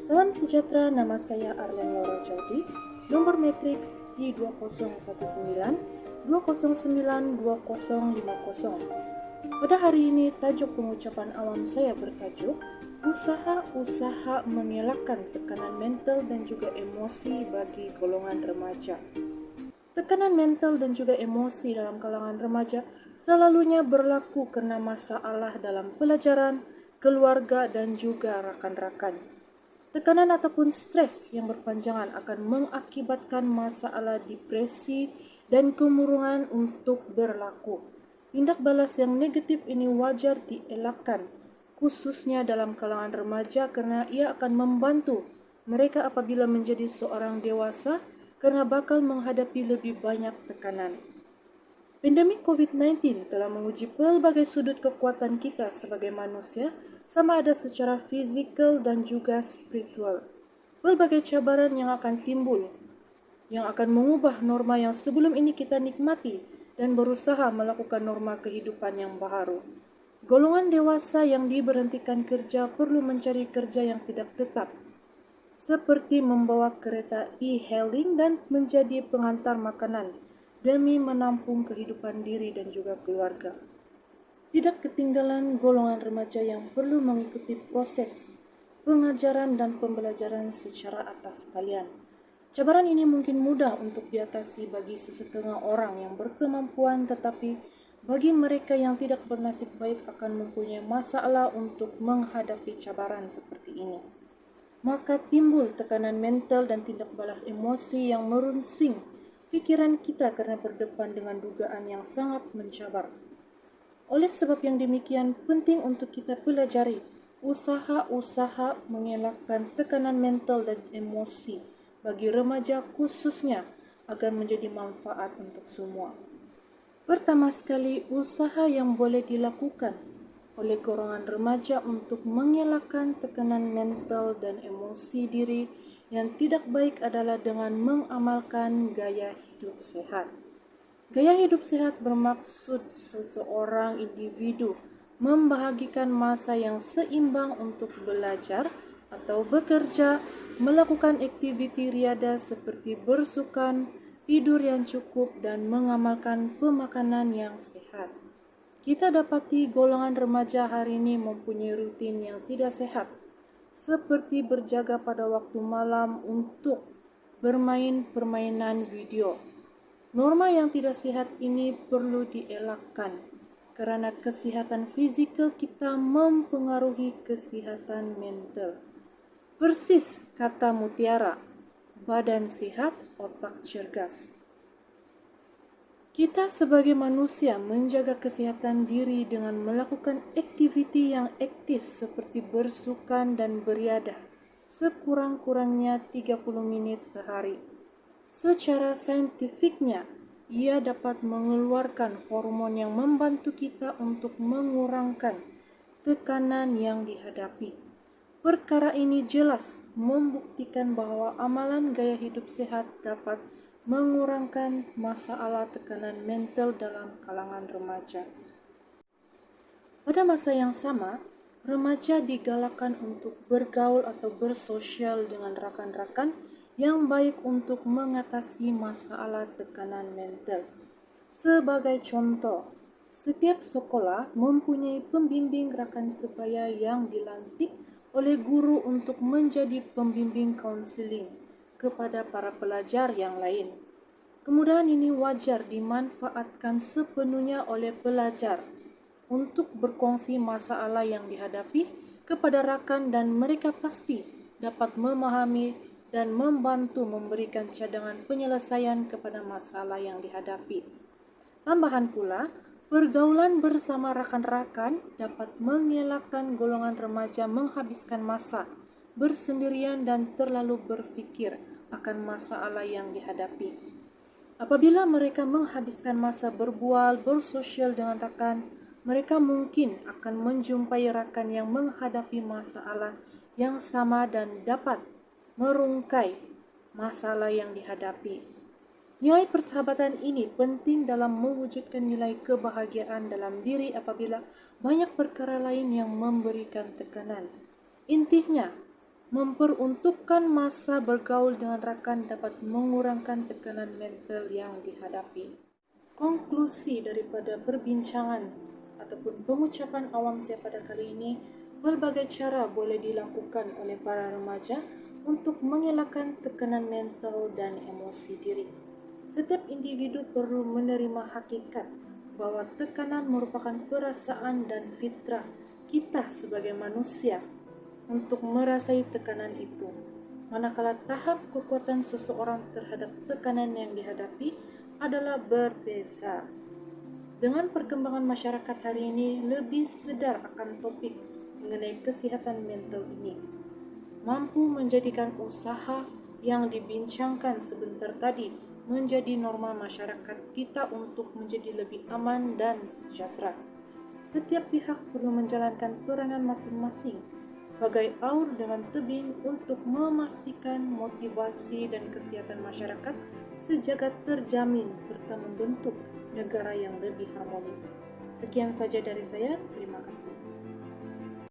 Salam sejahtera, nama saya Arlen Laura Jody, nomor matriks di 2019-209-2050. Pada hari ini, tajuk pengucapan awam saya bertajuk Usaha-usaha mengelakkan tekanan mental dan juga emosi bagi golongan remaja. Tekanan mental dan juga emosi dalam kalangan remaja selalunya berlaku karena masalah dalam pelajaran, keluarga, dan juga rakan-rakan. Tekanan ataupun stres yang berpanjangan akan mengakibatkan masalah depresi dan kemurungan untuk berlaku. Tindak balas yang negatif ini wajar dielakkan, khususnya dalam kalangan remaja karena ia akan membantu mereka apabila menjadi seorang dewasa karena bakal menghadapi lebih banyak tekanan. Pandemi COVID-19 telah menguji pelbagai sudut kekuatan kita sebagai manusia, sama ada secara fizikal dan juga spiritual. Pelbagai cabaran yang akan timbul, yang akan mengubah norma yang sebelum ini kita nikmati dan berusaha melakukan norma kehidupan yang baru. Golongan dewasa yang diberhentikan kerja perlu mencari kerja yang tidak tetap, seperti membawa kereta e-hailing dan menjadi pengantar makanan demi menampung kehidupan diri dan juga keluarga. Tidak ketinggalan golongan remaja yang perlu mengikuti proses pengajaran dan pembelajaran secara atas talian. Cabaran ini mungkin mudah untuk diatasi bagi sesetengah orang yang berkemampuan, tetapi bagi mereka yang tidak bernasib baik akan mempunyai masalah untuk menghadapi cabaran seperti ini. Maka timbul tekanan mental dan tindak balas emosi yang merunsing pikiran kita karena berdepan dengan dugaan yang sangat mencabar. Oleh sebab yang demikian, penting untuk kita pelajari usaha-usaha mengelakkan tekanan mental dan emosi bagi remaja khususnya agar menjadi manfaat untuk semua. Pertama sekali, usaha yang boleh dilakukan oleh golongan remaja untuk mengelakkan tekanan mental dan emosi diri yang tidak baik adalah dengan mengamalkan gaya hidup sehat. Gaya hidup sehat bermaksud seseorang individu membahagikan masa yang seimbang untuk belajar atau bekerja, melakukan aktiviti riada seperti bersukan, tidur yang cukup, dan mengamalkan pemakanan yang sehat. Kita dapati golongan remaja hari ini mempunyai rutin yang tidak sehat, seperti berjaga pada waktu malam untuk bermain permainan video. Norma yang tidak sehat ini perlu dielakkan, kerana kesihatan fizikal kita mempengaruhi kesihatan mental. Persis kata Mutiara, badan sehat, otak cergas. Kita sebagai manusia menjaga kesihatan diri dengan melakukan aktiviti yang aktif seperti bersukan dan beriadah sekurang-kurangnya 30 menit sehari. Secara saintifiknya, ia dapat mengeluarkan hormon yang membantu kita untuk mengurangkan tekanan yang dihadapi. Perkara ini jelas membuktikan bahwa amalan gaya hidup sehat dapat mengurangkan masalah tekanan mental dalam kalangan remaja. Pada masa yang sama, remaja digalakkan untuk bergaul atau bersosial dengan rakan-rakan yang baik untuk mengatasi masalah tekanan mental. Sebagai contoh, setiap sekolah mempunyai pembimbing rakan sebaya yang dilantik oleh guru untuk menjadi pembimbing kaunseling kepada para pelajar yang lain. Kemudahan ini wajar dimanfaatkan sepenuhnya oleh pelajar untuk berkongsi masalah yang dihadapi kepada rakan dan mereka pasti dapat memahami dan membantu memberikan cadangan penyelesaian kepada masalah yang dihadapi. Tambahan pula, pergaulan bersama rakan-rakan dapat mengelakkan golongan remaja menghabiskan masa bersendirian dan terlalu berfikir akan masalah yang dihadapi. Apabila mereka menghabiskan masa berbual, bersosial dengan rakan, mereka mungkin akan menjumpai rakan yang menghadapi masalah yang sama dan dapat merungkai masalah yang dihadapi. Nilai persahabatan ini penting dalam mewujudkan nilai kebahagiaan dalam diri apabila banyak perkara lain yang memberikan tekanan. Intinya, Memperuntukkan masa bergaul dengan rekan dapat mengurangkan tekanan mental yang dihadapi. Konklusi daripada perbincangan ataupun pengucapan awam saya pada kali ini, berbagai cara boleh dilakukan oleh para remaja untuk mengelakkan tekanan mental dan emosi diri. Setiap individu perlu menerima hakikat bahwa tekanan merupakan perasaan dan fitrah kita sebagai manusia untuk merasai tekanan itu. Manakala tahap kekuatan seseorang terhadap tekanan yang dihadapi adalah berbeza. Dengan perkembangan masyarakat hari ini lebih sedar akan topik mengenai kesihatan mental ini, mampu menjadikan usaha yang dibincangkan sebentar tadi menjadi norma masyarakat kita untuk menjadi lebih aman dan sejahtera. Setiap pihak perlu menjalankan peranan masing-masing bagai aur dengan tebing untuk memastikan motivasi dan kesehatan masyarakat sejagat terjamin serta membentuk negara yang lebih harmoni. Sekian saja dari saya, terima kasih.